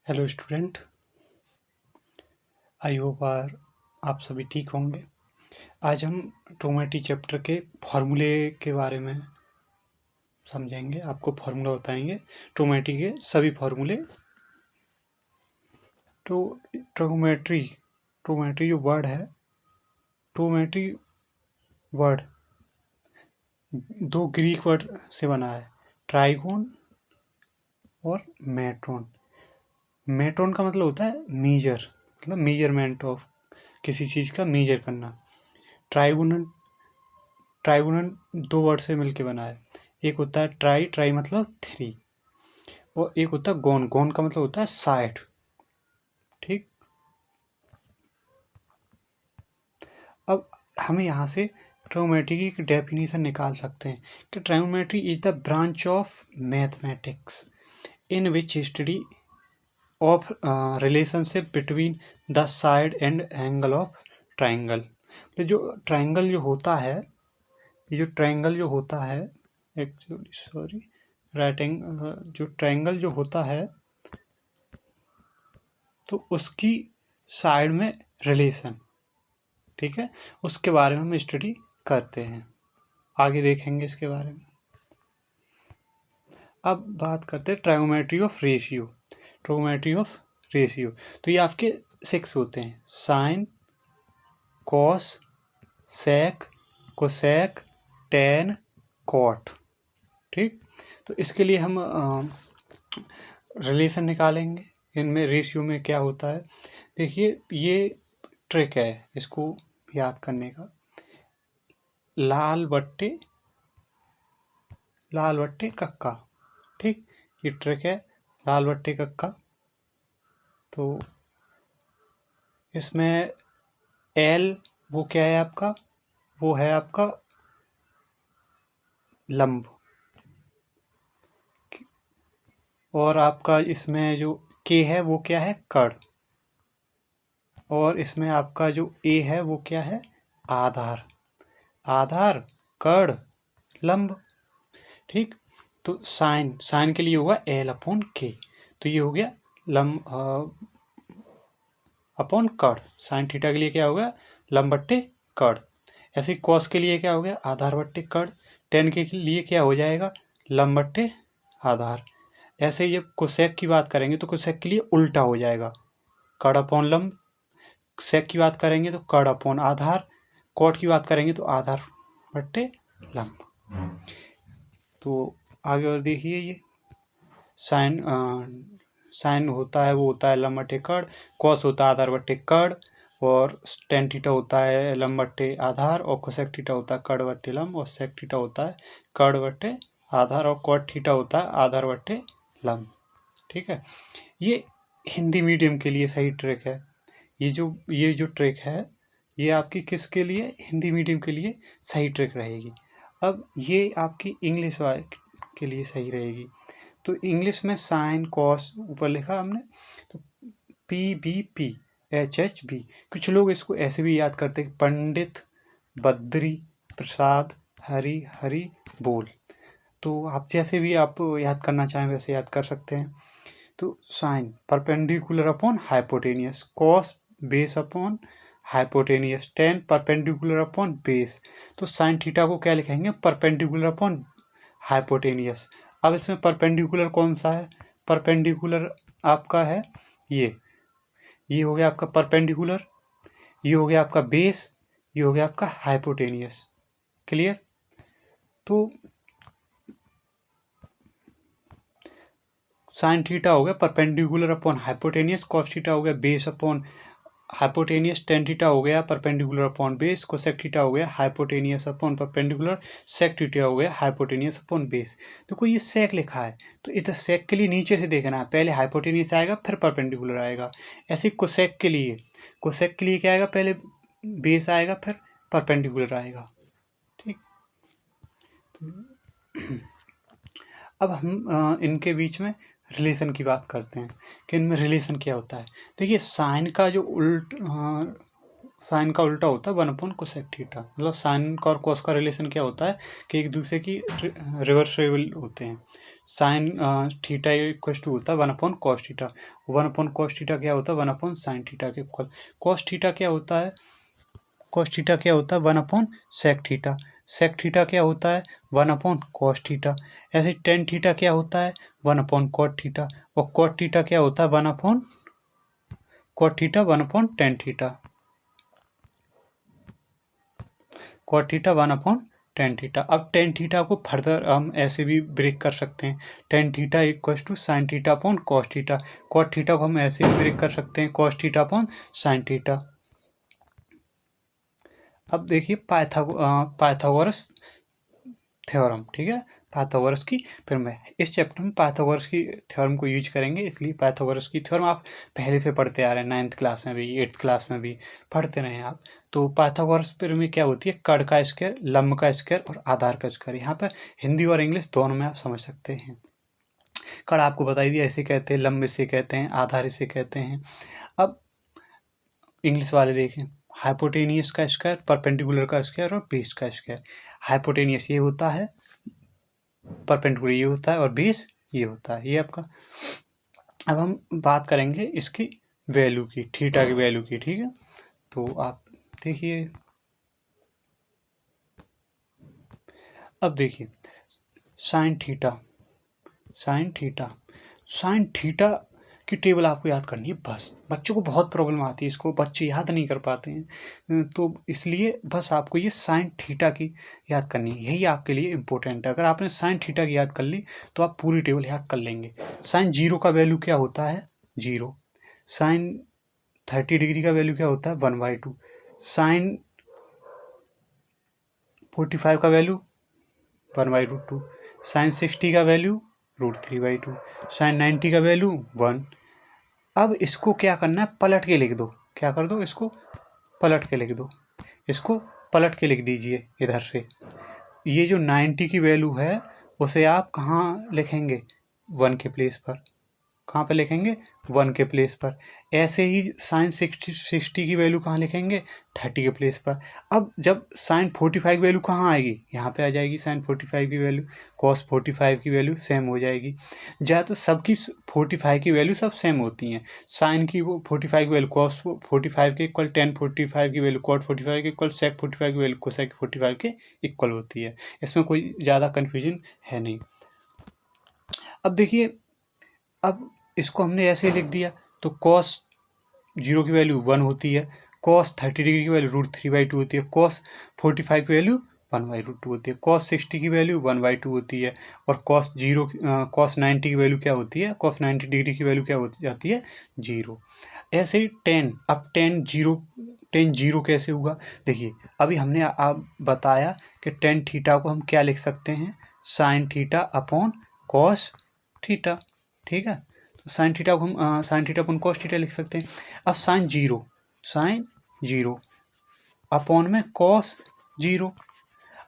Hello student. I hope आप सभी ठीक होंगे। आज हम ट्रोमेटी चैप्टर के फॉर्मूले के बारे में समझेंगे, आपको फॉर्मूला बताएंगे ट्रोमेटी के सभी फॉर्मूले। तो ट्रोमेट्री ट्रोमेट्री जो वर्ड है, ट्रोमेट्री वर्ड दो ग्रीक वर्ड से बना है, ट्राइगोन और मेट्रोन। मेट्रोन का मतलब होता है मीजर, मतलब मेजरमेंट ऑफ किसी चीज़ का मेजर करना। ट्राइगोनल ट्राइगोनल दो वर्ड से मिलके बना है। एक होता है ट्राई मतलब थ्री, और एक होता है गोन। गोन का मतलब होता है साइड। ठीक, अब हमें यहाँ से ट्रायोमेट्री की डेफिनेशन निकाल सकते हैं कि trigonometry is the branch of mathematics in which study of relationship between the side and angle of triangle. तो जो ट्राइंगल जो होता है, ये जो ट्राइंगल जो होता है, एक्चुअली सॉरी राइटिंग, जो ट्राइंगल जो होता है तो उसकी साइड में रिलेशन, ठीक है, उसके बारे में हम स्टडी करते हैं, आगे देखेंगे इसके बारे में। अब बात करते हैं ट्रायोमेट्री ऑफ रेशियो। ट्रायोमेट्री ऑफ रेशियो, तो ये आपके 6 होते हैं: साइन, कॉस, सेक, कोसेक, टेन, कॉट। ठीक, तो इसके लिए हम रिलेशन निकालेंगे, इनमें रेशियो में क्या होता है। देखिए, ये ट्रिक है इसको याद करने का। लाल बट्टे कक्का। ठीक, ये ट्रिक है, लाल बट्टे कक्का। तो इसमें एल वो क्या है आपका, वो है आपका लंब, और आपका इसमें जो के है वो क्या है, कड़, और इसमें आपका जो ए है वो क्या है, आधार। आधार, कड़, लंब। ठीक, तो साइन के लिए होगा एल अपॉन के, तो ये हो गया लंब अपॉन कड़। साइन थीटा के लिए क्या होगा, लंब बट्टे कड़। ऐसे कॉस के लिए क्या हो गया, आधार बट्टे कड़। टेन के लिए क्या हो जाएगा, लंब बट्टे आधार। ऐसे ही जब कोसेक की बात करेंगे तो कोसेक के लिए उल्टा हो जाएगा, कड़ अपॉन लंब। सेक की बात करेंगे तो कड़ अपॉन आधार। कॉट की बात करेंगे तो आधार बट्टे लंब। तो आगे और देखिए, ये साइन होता है, वो होता है लंब बट्टे कड़। कॉस होता है आधार बट्टे कड़, और टेन थीटा होता है लंब बट्टे आधार, और कोसेक थीटा होता है कड़ बट्टे लंब, और सेक थीटा होता है कड़ बट्टे आधार, और कॉट थीटा होता है आधार बट्टे लंब। ठीक है, ये हिंदी मीडियम के लिए सही ट्रिक है। ये जो ट्रिक है, ये आपकी किसके लिए, हिंदी मीडियम के लिए सही ट्रिक रहेगी। अब ये आपकी इंग्लिश के लिए सही रहेगी। तो इंग्लिश में साइन कॉस ऊपर लिखा हमने, तो PBP HHB। कुछ लोग इसको ऐसे भी याद करते हैं, पंडित बद्री प्रसाद हरि हरि बोल। तो आप जैसे भी आप याद करना चाहें वैसे याद कर सकते हैं। तो sine perpendicular upon hypotenuse, cos base upon hypotenuse, tan perpendicular upon base. तो साइन थीटा को क्या लिखेंगे, परपेंडिकुलर अपॉन हाइपोटेनियस। अब इसमें परपेंडिकुलर कौन सा है, परपेंडिकुलर आपका है ये हो गया आपका परपेंडिकुलर, ये हो गया आपका बेस, ये हो गया आपका हाइपोटेनियस। क्लियर। तो साइन थीटा हो गया perpendicular upon hypotenuse, cos theta हो गया base upon hypotenuse, tan theta हो गया perpendicular upon base, cosec theta हो गया hypotenuse upon perpendicular, sec theta हो गया हाइपोटेनियस अपॉन बेस। देखो ये सेक लिखा है, तो इधर सेक के लिए नीचे से देखना है, पहले हाइपोटेनियस आएगा फिर परपेंडिकुलर आएगा। ऐसे कोसेक के लिए क्या आएगा, पहले बेस आएगा फिर परपेंडिकुलर आएगा। ठीक, अब हम इनके बीच में रिलेशन की बात करते हैं कि इनमें रिलेशन क्या होता है। देखिए, साइन का उल्टा होता है 1 अपॉन कोसेक थीटा। मतलब साइन का और कॉस का रिलेशन क्या होता है कि एक दूसरे की रिवर्सिबल होते हैं। साइन थीटा इक्वल टू होता है 1/cos थीटा। 1/cos थीटा क्या होता है? 1/sin थीटा के इक्वल। cos थीटा क्या होता है? cos थीटा क्या होता है? 1/sec theta. sec थीटा क्या होता है? 1/cos theta. ऐसे tan थीटा क्या होता है? 1/cot theta. और cot थीटा क्या होता है? 1/cot theta 1/tan theta. cot theta 1/tan theta. अब tan थीटा को फर्दर हम ऐसे भी ब्रेक कर सकते हैं। tan theta equal to sin theta upon cos theta. cot theta को हम ऐसे भी ब्रेक कर सकते हैं, cos theta upon sin theta. अब देखिए पाइथागोरस थ्योरम, ठीक है, पाइथागोरस की। फिर मैं इस चैप्टर में पाइथागोरस की थ्योरम को यूज करेंगे, इसलिए पाइथागोरस की थ्योरम आप पहले से पढ़ते आ रहे हैं, 9th क्लास में भी, 8th क्लास में भी पढ़ते रहे आप। तो पाइथागोरस फिर में क्या होती है? कड़ का स्क्वायर, लंब का स्क्वायर और आधार का स्क्वायर। यहाँ पर हिंदी और इंग्लिश दोनों में आप समझ सकते हैं। कड़ आपको बताई दिया ऐसे कहते हैं, लंब इसे कहते हैं, आधार इसे कहते हैं। अब इंग्लिश वाले देखें, हाइपोटेनियस का स्क्वायर, परपेंडिकुलर का स्क्वायर और बेस का स्क्वायर। हाइपोटेनियस ये होता है, परपेंडिकुलर ये होता है और बेस ये होता है, ये आपका। अब हम बात करेंगे इसकी वैल्यू की, थीटा की वैल्यू की, ठीक है। तो आप देखिए, अब देखिए sine theta, sine theta, sine theta की टेबल आपको याद करनी है बस। बच्चों को बहुत प्रॉब्लम आती है, इसको बच्चे याद नहीं कर पाते हैं, तो इसलिए बस आपको ये साइन थीटा की याद करनी है, यही आपके लिए इम्पोर्टेंट है। अगर आपने साइन थीटा की याद कर ली तो आप पूरी टेबल याद कर लेंगे। साइन जीरो का वैल्यू क्या होता है? जीरो। साइन 30 डिग्री का वैल्यू क्या होता है? 1/2। साइन 45 का वैल्यू 1/√2। साइन 60 का वैल्यू √3/2। साइन 90 का वैल्यू 1। अब इसको क्या करना है? पलट के लिख दो। क्या कर दो? इसको पलट के लिख दो। इसको पलट के लिख दीजिए इधर से। ये जो 90 की वैल्यू है उसे आप कहाँ लिखेंगे? 1 के प्लेस पर। कहाँ पे लिखेंगे? 1 के प्लेस पर। ऐसे ही साइन 60 की वैल्यू कहाँ लिखेंगे? 30 के प्लेस पर। अब जब साइन 45 की वैल्यू कहाँ आएगी? यहाँ पे आ जाएगी साइन 45 की वैल्यू। कॉस 45 की वैल्यू सेम हो जाएगी। या तो सबकी 45 की वैल्यू सब सेम होती हैं। साइन की वो 45 की वैल्यू कॉस 45 के इक्वल, टेन 45 की वैल्यू कॉट 45 के इक्वल, सेक 45 की वैल्यू कोसेक 45 के इक्वल होती है। इसमें कोई ज़्यादा कन्फ्यूजन है नहीं। अब देखिए, अब इसको हमने ऐसे लिख दिया तो कॉस 0 की वैल्यू 1 होती है, कॉस 30 डिग्री की वैल्यू √3/2 होती है, कॉस 45 की वैल्यू 1/√2 होती है, कॉस 60 की वैल्यू 1/2 होती है, और कॉस 90 की वैल्यू क्या होती है? कॉस 90 डिग्री की वैल्यू क्या हो जाती है? 0। ऐसे ही टेन, अब टेन जीरो कैसे हुआ? देखिए, अभी हमने आप बताया कि टेन थीटा को हम क्या लिख सकते हैं? Sine theta upon cos theta, ठीक है। तो साइन थीटा को हम sine theta upon cos theta लिख सकते हैं। अब साइन जीरो अपॉन में कॉस 0।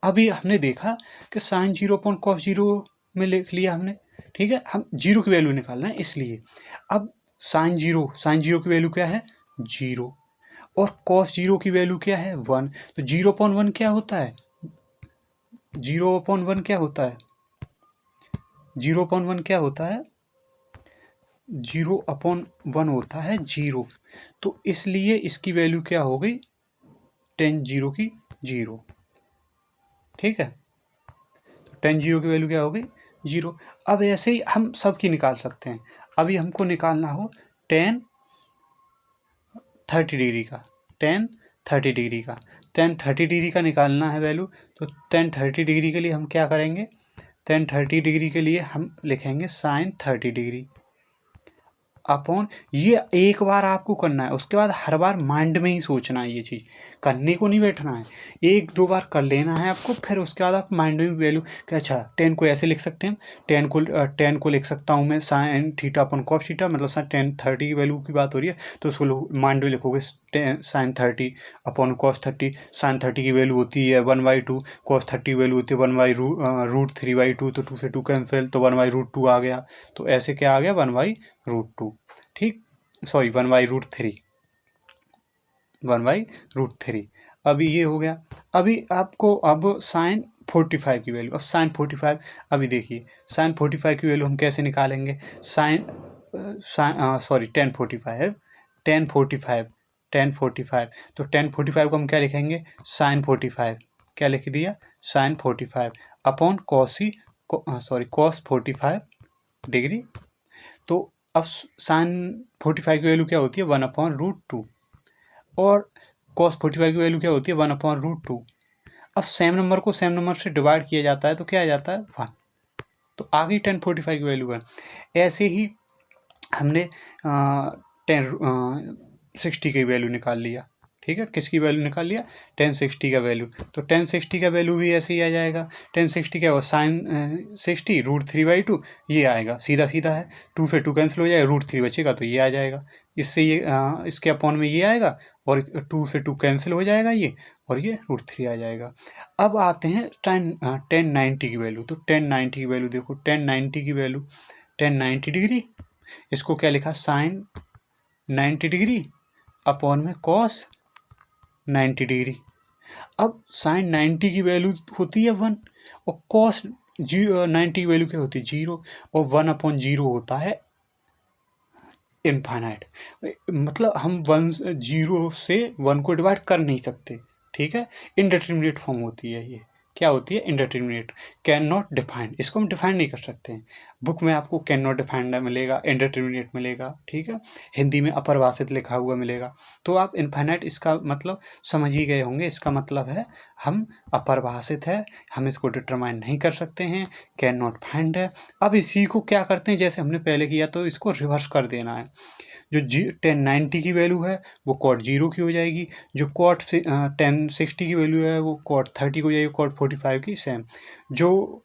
अभी हमने देखा कि साइन 0 अपॉन कॉस 0 में लिख लिया हमने, ठीक है। हम 0 की वैल्यू निकालना है इसलिए। अब साइन जीरो की वैल्यू क्या है? 0। और कॉस 0 की वैल्यू क्या है? 1। तो 0/1 क्या होता है? 0/1 क्या होता है? 0/1 क्या होता है? 0/1 होता है 0। तो इसलिए इसकी वैल्यू क्या हो गई? टेन जीरो की 0, ठीक है। तो टेन जीरो की वैल्यू क्या हो गई? 0। अब ऐसे ही हम सबकी निकाल सकते हैं। अभी हमको निकालना हो टेन 30 डिग्री का, टेन 30 डिग्री का, टेन 30 डिग्री का निकालना है वैल्यू। तो टेन 30 डिग्री के लिए हम क्या करेंगे? टेन 30 डिग्री के लिए हम लिखेंगे साइन 30 डिग्री अपॉन, ये एक बार आपको करना है, उसके बाद हर बार माइंड में ही सोचना है, ये चीज़ करने को नहीं बैठना है। 1-2 बार कर लेना है आपको, फिर उसके बाद आप माइंड में वैल्यू कि अच्छा टेन को ऐसे लिख सकते हैं, टेन को लिख सकता हूँ मैं sine theta upon cos theta, मतलब टेन 30 की वैल्यू की बात हो रही है तो उसको माइंड में लिखोगे साइन 30 अपॉन कॉस 30। साइन 30 की वैल्यू होती है 1/2, कॉस 30 की वैल्यू होती है 1/√3/2, तो 2 से 2 कैंसिल, तो 1/√2 आ गया। तो ऐसे क्या आ गया? 1/√2, ठीक, सॉरी 1/√3, 1/√3। अभी ये हो गया। अभी आपको अब साइन 45 की वैल्यू। अब साइन 45, अभी देखिए साइन 45 की वैल्यू हम कैसे निकालेंगे। साइन सॉरी 1045 1045 1045, तो 1045 को हम क्या लिखेंगे, साइन 45, क्या लिख दिया, साइन 45 अपॉन कॉसी सॉरी कॉस 45 डिग्री। तो अब साइन 45 की वैल्यू क्या होती है, 1/√2, और कॉस 45 की वैल्यू क्या होती है, 1/√2। अब सेम नंबर को सेम नंबर से डिवाइड किया जाता है तो क्या आ जाता है, 1। तो आ गई 1045 की वैल्यू 1। ऐसे ही हमने 1060 की वैल्यू निकाल लिया, ठीक है, किसकी वैल्यू निकाल लिया, 1060 का वैल्यू। तो 1060 का वैल्यू भी ऐसे ही आ जाएगा। 1060 क्या होगा, साइन 60 √3/2, ये आएगा, सीधा सीधा है, 2 से 2 कैंसिल हो जाएगा, √3 बचेगा तो ये आ जाएगा। इससे ये इसके अपॉन में ये आएगा, और 2 से 2 कैंसिल हो जाएगा ये, और ये √3 आ जाएगा। अब आते हैं 1090 की वैल्यू। तो 1090 की वैल्यू देखो, 1090 की वैल्यू 1090 डिग्री, इसको क्या लिखा, साइन 90 डिग्री अपॉन में कॉस 90 डिग्री। अब साइन 90 की वैल्यू होती है 1, और कॉस 90 की वैल्यू क्या होती है, 0, और 1/0 होता है इनफाइनाइट। मतलब हम 0 से 1 को डिवाइड कर नहीं सकते, ठीक है, इनडिटरमिनेट फॉर्म होती है ये। क्या होती है, इनडिटरमिनेट, कैन नॉट डिफाइंड, इसको हम डिफाइन नहीं कर सकते हैं। बुक में आपको कैन नॉट डिफाइंड मिलेगा, इनडिटरमिनेट मिलेगा, ठीक है, हिंदी में अपरिभाषित लिखा हुआ मिलेगा। तो आप इनफाइनाइट इसका मतलब समझ ही गए होंगे, इसका मतलब है हम अपरिभाषित है, हम इसको डिटरमाइन नहीं कर सकते हैं, कैन नॉट फाइंड है। अब इसी को क्या करते हैं, जैसे हमने पहले किया, तो इसको रिवर्स कर देना है। जो 1090 की वैल्यू है वो कॉट 0 की हो जाएगी, जो कॉट 1060 की वैल्यू है वो कॉट 30 की हो जाएगी, कॉट 45 की सेम। जो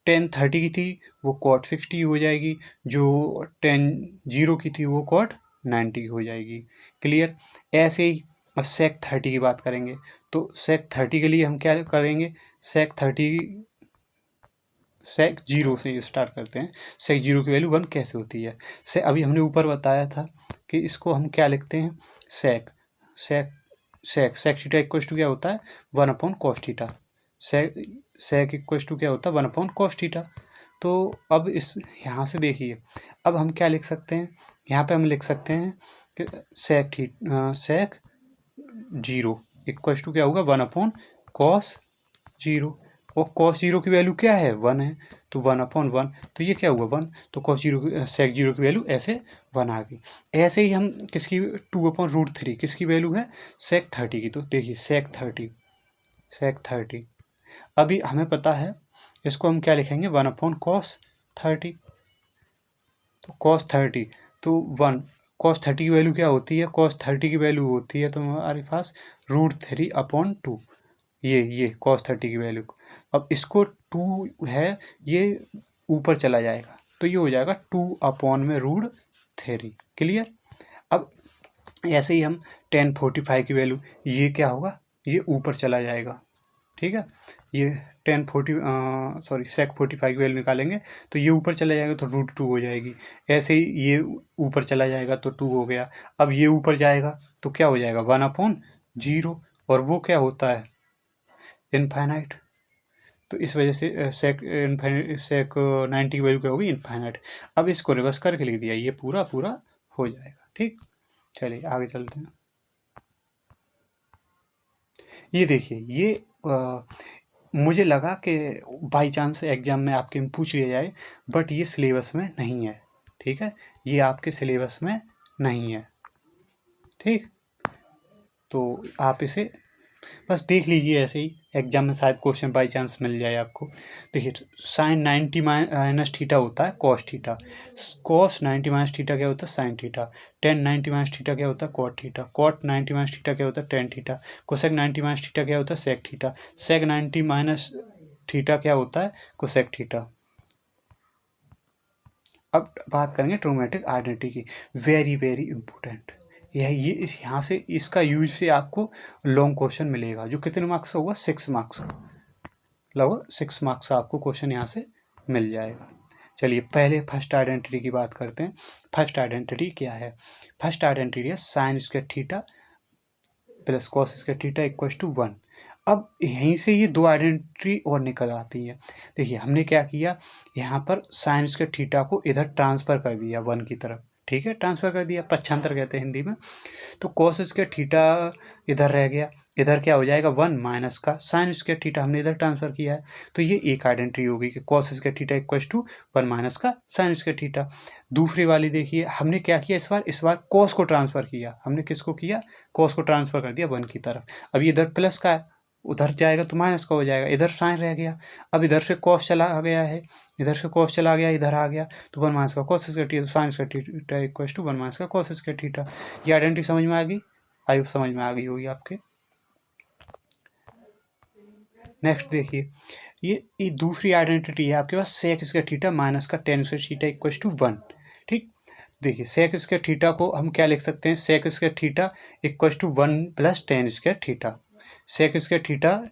1030 की थी वो कॉट 60 की हो जाएगी, जो 10 की थी वो कॉट 90 की हो जाएगी। क्लियर। ऐसे ही अब सेक 30 की बात करेंगे, तो सेक 30 के लिए हम क्या करेंगे, सेक 0 से स्टार्ट करते हैं। सेक 0 की वैल्यू 1 कैसे होती है, से अभी हमने ऊपर बताया था कि इसको हम क्या लिखते हैं, सेक सेक सेक थीटा इक्वल टू क्या होता है, 1/cos theta. Sec equal to क्या होता है, 1/cos थीटा। तो अब इस यहाँ से देखिए, अब हम क्या लिख सकते हैं, यहाँ पे हम लिख सकते हैं कि सेक 0 इक्वल टू क्या होगा, 1/cos 0, और cos 0 की वैल्यू क्या है, 1 है, तो 1/1, तो ये क्या हुआ 1, तो cos 0 सेक 0 की वैल्यू ऐसे 1 आ गई। ऐसे ही हम किसकी 2/√3 किसकी वैल्यू है, सेक 30 की। तो देखिए सेक 30 अभी हमें पता है, इसको हम क्या लिखेंगे, 1/cos 30। तो cos 30 तो 1, cos 30 की वैल्यू क्या होती है, cos 30 की वैल्यू होती है तो हमारे पास √3/2, ये cos 30 की वैल्यू। अब इसको 2 है, ये ऊपर चला जाएगा तो ये हो जाएगा 2/√3। क्लियर। अब ऐसे ही हम 1045 की वैल्यू, ये क्या होगा, ये ऊपर चला जाएगा, ठीक है, ये 1040 सेक 45 की वैल्यू निकालेंगे तो ये ऊपर चला जाएगा तो √2 हो जाएगी। ऐसे ही ये ऊपर चला जाएगा तो 2 हो गया। अब ये ऊपर जाएगा तो क्या हो जाएगा, 1/0, और वो क्या होता है, इनफाइनाइट। तो इस वजह से सेक 90 की वैल्यू क्या होगी, इनफाइनाइट। अब इसको रिवर्स करके लिख दिया, ये पूरा पूरा हो जाएगा। ठीक, चलिए आगे चलते हैं। ये देखिए, ये मुझे लगा कि बाई चांस एग्जाम में आपके में पूछ लिया जाए, बट ये सिलेबस में नहीं है, ठीक है, ये आपके सिलेबस में नहीं है, ठीक। तो आप इसे बस देख लीजिए, ऐसे ही एग्जाम में शायद क्वेश्चन बाई चांस मिल जाए आपको। देखिए, साइन 90 माइनस थीटा होता है cos theta, cos 90 minus theta क्या होता है, साइन थीटा, 1090 माइनस थीटा क्या होता है, cot theta, cot 90 minus theta क्या होता है, tan theta, cosec 90 minus theta क्या होता है, sec theta, sec 90 minus theta क्या होता है, कोसेक थीटा। अब बात करेंगे ट्रिग्नोमेट्रिक आइडेंटिटी की, वेरी वेरी इंपॉर्टेंट। ये इस यहाँ से इसका यूज से आपको लॉन्ग क्वेश्चन मिलेगा, जो कितने मार्क्स होगा, 6 मार्क्स, लगभग 6 मार्क्स का आपको क्वेश्चन यहाँ से मिल जाएगा। चलिए पहले फर्स्ट आइडेंटिटी की बात करते हैं। फर्स्ट आइडेंटिटी क्या है, फर्स्ट आइडेंटिटी है sine square theta plus cos square theta equal to 1। अब यहीं से ये दो आइडेंटिटी और निकल आती है। देखिए हमने क्या किया, यहाँ पर साइन स्क्वायर थीटा को इधर ट्रांसफ़र कर दिया 1 की तरफ, ठीक है, ट्रांसफ़र कर दिया, पक्षांतर कहते हैं हिंदी में। तो कॉस स्क्वायर थीटा इधर रह गया, इधर क्या हो जाएगा 1 माइनस का साइन स्क्वायर थीटा हमने इधर ट्रांसफ़र किया है। तो ये एक आइडेंटिटी होगी कि cos square theta equals to 1 minus का साइन स्क्वायर थीटा। दूसरी वाली देखिए हमने क्या किया, इस बार कॉस को ट्रांसफ़र किया, हमने किसको किया, कॉस को ट्रांसफ़र कर दिया 1 की तरफ। अब इधर प्लस का है, उधर जाएगा तो माइनस का हो जाएगा, इधर साइन रह गया। अब इधर से कॉस चला गया है, इधर से कॉस चला गया, इधर आ गया, तो 1 माइनस का cos square theta, sine square theta equals to 1 minus का कॉस स्क्वायर थीटा। ये आइडेंटिटी समझ में आ गई, आई होप समझ में आ गई होगी आपके। नेक्स्ट देखिए, ये दूसरी आइडेंटिटी है आपके पास, सेक स्क्वायर थीटा माइनस का tan square theta equals to 1। ठीक, देखिए सेक स्क्वायर थीटा को हम क्या लिख सकते हैं, sec square theta equals to 1 plus tan square theta. Sec square theta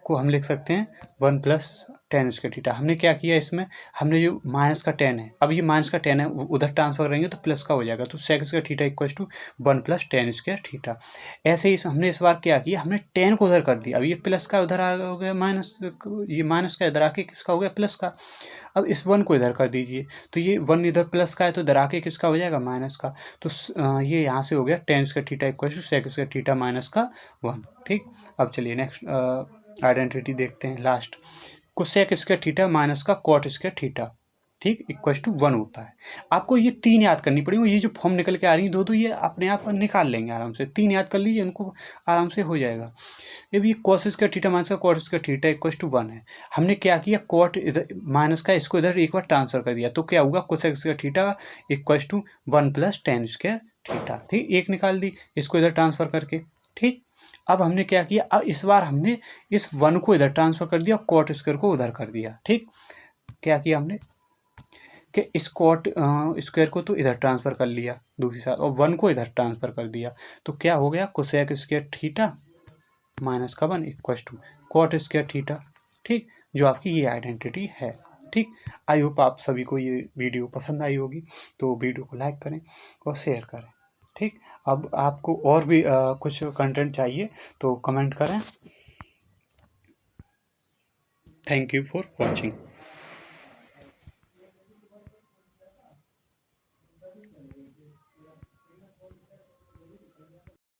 को हम लिख सकते हैं 1 प्लस टेन स्क्वायर थीटा। हमने क्या किया इसमें, हमने जो माइनस का 10 है, अब ये माइनस का 10 है, उधर ट्रांसफर करेंगे तो प्लस का हो जाएगा, तो sec square theta equals to 1 plus tan square theta. ऐसे ही हमने इस बार क्या किया, हमने 10 को उधर कर दिया, अब ये प्लस का उधर आ हो गया माइनस, ये माइनस का इधर आके किसका हो गया, प्लस का। अब इस 1 को इधर कर दीजिए, तो ये 1 इधर प्लस का है तो इधर आके किसका हो जाएगा, माइनस का। तो ये यहाँ से हो गया tan square theta equals to sec square theta minus का 1। ठीक, अब चलिए नेक्स्ट आइडेंटिटी देखते हैं, last. Cosec square theta minus का कॉट स्क्वायर थीटा, ठीक, इक्वल्स टू 1 होता है। आपको ये 3 याद करनी पड़ेगी, ये जो फॉर्म निकल के आ रही है दो ये अपने आप निकाल लेंगे आराम से, 3 याद कर लीजिए, इनको आराम से हो जाएगा। अब ये कॉस स्क्वायर थीटा माइनस का cot square theta equals to 1 है। हमने क्या किया, कॉट इधर माइनस का इसको इधर एक बार ट्रांसफर कर दिया, तो क्या होगा, cosec square theta equals to 1 plus tan square theta. ठीक, एक निकाल दी इसको इधर ट्रांसफर करके। ठीक, अब हमने क्या किया, अब इस बार हमने इस 1 को इधर ट्रांसफर कर दिया, कॉट स्क्वायर को उधर कर दिया। ठीक, क्या किया हमने कि इस कॉट स्क्वायर को तो इधर ट्रांसफर कर लिया दूसरी साइड, और 1 को इधर ट्रांसफर कर दिया, तो क्या हो गया, कोसेक स्क्वायर थीटा माइनस का 1 equal to cot square theta. ठीक, जो आपकी ये आइडेंटिटी है। ठीक, आई होप आप सभी को ये वीडियो पसंद आई होगी, तो वीडियो को लाइक करें और शेयर करें। ठीक, अब आपको और भी कुछ कंटेंट चाहिए तो कमेंट करें। Thank you for watching.